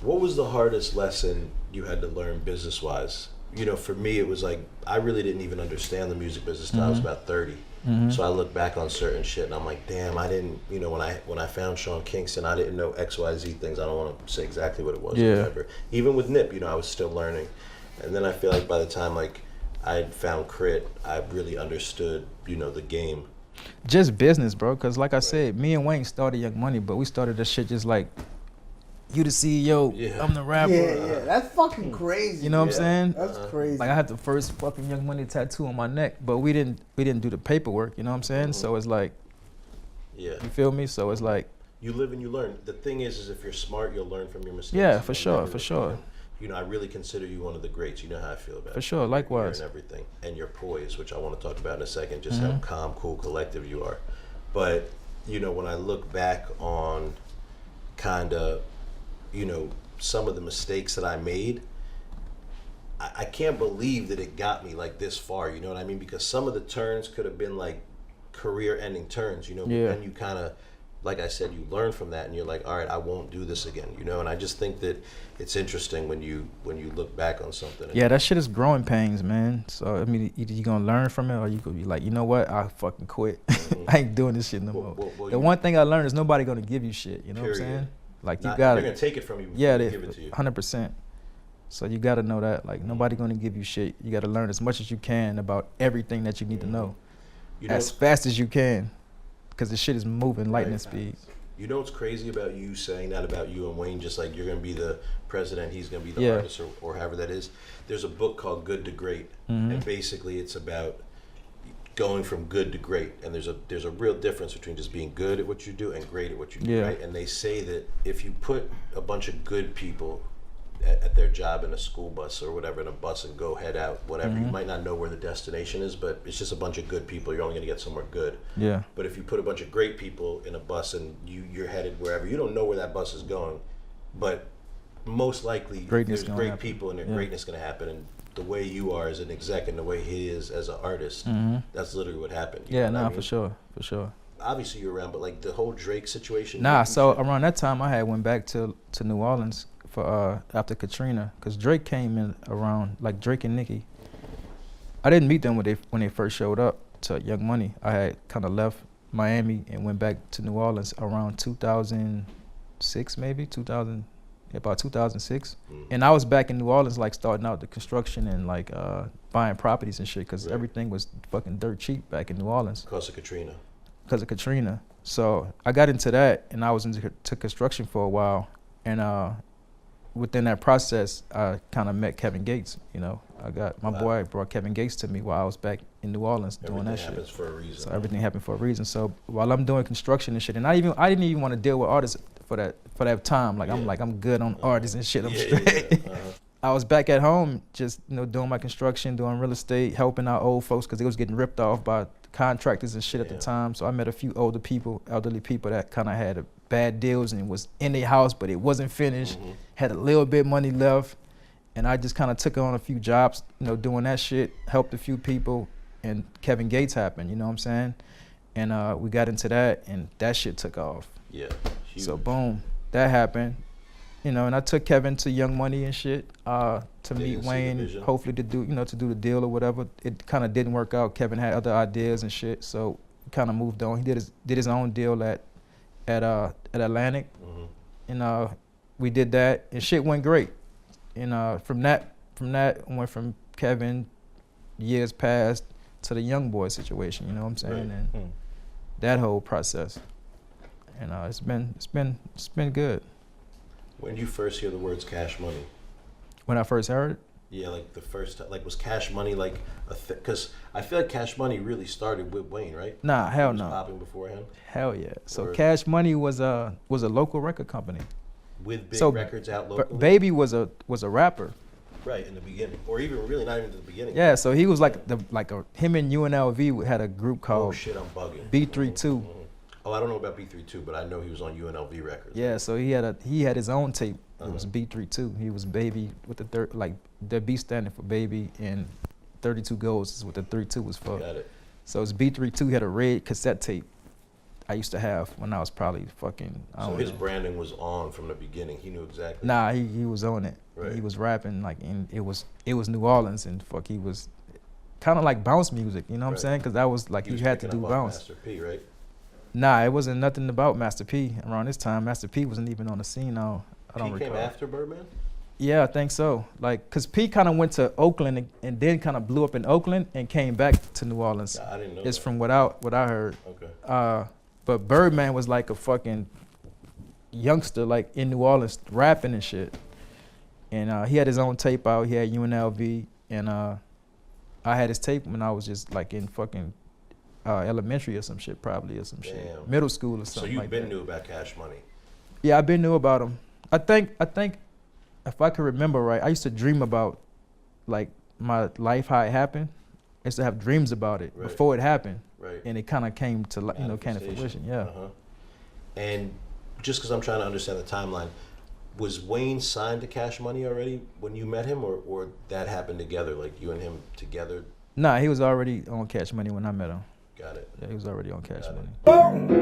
What was the hardest lesson you had to learn business wise? You know, for me, it was like I really didn't even understand the music business till I was about 30. So I look back on certain shit and I'm like, damn, I didn't. You know, when I found Sean Kingston, I didn't know XYZ things. I don't want to say exactly what it was or whatever. Even with Nip, you know, I was still learning. And then I feel like by the time like I had found Crit, I really understood, you know, the game. Just business, bro. Cause like I said, me and Wayne started Young Money, but we started this shit just like, you the CEO, I'm the rapper. Yeah, that's fucking crazy. You know what I'm saying? That's crazy. Like I had the first fucking Young Money tattoo on my neck, but we didn't do the paperwork. You know what I'm saying? So it's like, you feel me? So it's like, you live and you learn. The thing is if you're smart, you'll learn from your mistakes. Yeah, for sure. You know, I really consider you one of the greats. You know how I feel about it. For sure, likewise. And everything. And your poise, which I want to talk about in a second, just how calm, cool, collective you are. But, you know, when I look back on kind of, you know, some of the mistakes that I made, I can't believe that it got me like this far, you know what I mean? Because some of the turns could have been like career-ending turns, you know, but then you kind of, like I said, you learn from that and you're like, all right, I won't do this again, you know? And I just think that it's interesting when you look back on something. Yeah, that shit is growing pains, man. So, I mean, either you're going to learn from it or you could be like, you know what, I fucking quit. I ain't doing this shit no more. The one thing I learned is nobody going to give you shit, you know what I'm saying? Like, you got to. They're going to take it from you before they give it to you. 100%. So you got to know that. Like, nobody going to give you shit. You got to learn as much as you can about everything that you need to know. You know, as fast as you can. Because the shit is moving lightning speed. You know what's crazy about you saying that about you and Wayne, just like you're going to be the president, he's going to be the artist or however that is. There's a book called Good to Great. And basically it's about going from good to great. And there's a real difference between just being good at what you do and great at what you do, right? And they say that if you put a bunch of good people at their job in a school bus or whatever, in a bus and go head out, whatever, you might not know where the destination is, but it's just a bunch of good people. You're only going to get somewhere good. Yeah. But if you put a bunch of great people in a bus and you're headed wherever, you don't know where that bus is going, but most likely there's great people and their greatness going to happen. And the way you are as an exec and the way he is as an artist, that's literally what happened. Yeah, nah, for sure. Obviously you're around, but like the whole Drake situation. Nah, so around that time I had went back to New Orleans for after Katrina, because Drake came in around, like Drake and Nicki. I didn't meet them when they first showed up to Young Money. I had kind of left Miami and went back to New Orleans around 2006, maybe about 2006. And I was back in New Orleans, like starting out the construction and like buying properties and shit, because everything was fucking dirt cheap back in New Orleans. Because of Katrina. So I got into that, and I was into construction for a while, and within that process, I kind of met Kevin Gates. You know, I got my boy brought Kevin Gates to me while I was back in New Orleans doing that shit. Everything happens for a reason. So everything happened for a reason. So while I'm doing construction and shit, and I didn't even want to deal with artists for that time. Like I'm good on artists and shit. I'm straight. I was back at home, just doing my construction, doing real estate, helping out old folks because they was getting ripped off by contractors and shit at the time. So I met a few elderly people that kind of had bad deals and was in their house, but it wasn't finished, had a little bit money left. And I just kind of took on a few jobs, doing that shit, helped a few people, and Kevin Gates happened, you know what I'm saying? And we got into that, and that shit took off. Yeah. Huge. So boom, that happened. And I took Kevin to Young Money and shit to meet Wayne, hopefully to do the deal or whatever. It kind of didn't work out. Kevin had other ideas and shit, so kind of moved on. He did his own deal at Atlantic, and we did that, and shit went great. And from that went from Kevin, years passed, to the Young Boy situation. You know what I'm saying? And that whole process, and it's been good. When did you first hear the words Cash Money? When I first heard it? Yeah, like the first time. Like, was Cash Money like a thing? Because I feel like Cash Money really started with Wayne, right? Nah, hell no. Was popping before him? Hell yeah. So Cash Money was a local record company. With big records out locally? Baby was a rapper. Right, in the beginning. Or even really not even in the beginning. Yeah, so he was him and UNLV had a group called Oh shit, I'm bugging. B32. Oh, I don't know about B32, but I know he was on UNLV records. Yeah, so he had his own tape. It was B32. He was Baby with the B standing for Baby, and 32 Goes is what the 32 was for. Got it. So it's B32 had a red cassette tape I used to have when I was probably fucking. I So don't his know. branding was on from the beginning. He knew exactly. Nah, he was on it. Right. He was rapping like, and it was New Orleans, and fuck, he was kind of like bounce music. You know what I'm Right. saying? Because that was like He was you had to picking do up on bounce. Master P, right? Nah, it wasn't nothing about Master P around this time. Master P wasn't even on the scene. I don't P came recall. after Birdman. Yeah, I think so. Like, cause P kind of went to Oakland and then kind of blew up in Oakland and came back to New Orleans. Nah, I didn't know. It's that. from what I heard. Okay. But Birdman was like a fucking youngster, like in New Orleans, rapping and shit. And he had his own tape out. He had UNLV, and I had his tape when I was just like in fucking elementary or some shit, probably, or some shit, Damn. middle school or So something you've like been that. knew about Cash Money. Yeah, I've been knew about him. I think if I could remember right, I used to dream about like my life, how it happened. I used to have dreams about it Right. before it happened, Right. and it kind of came to came to Manifestation. fruition. Yeah. Uh-huh. And just because I'm trying to understand the timeline, was Wayne signed to Cash Money already when you met him, or that happened together, like you and him together? Nah, he was already on Cash Money when I met him. Got it. Yeah, he was already on Cash Got it. Money.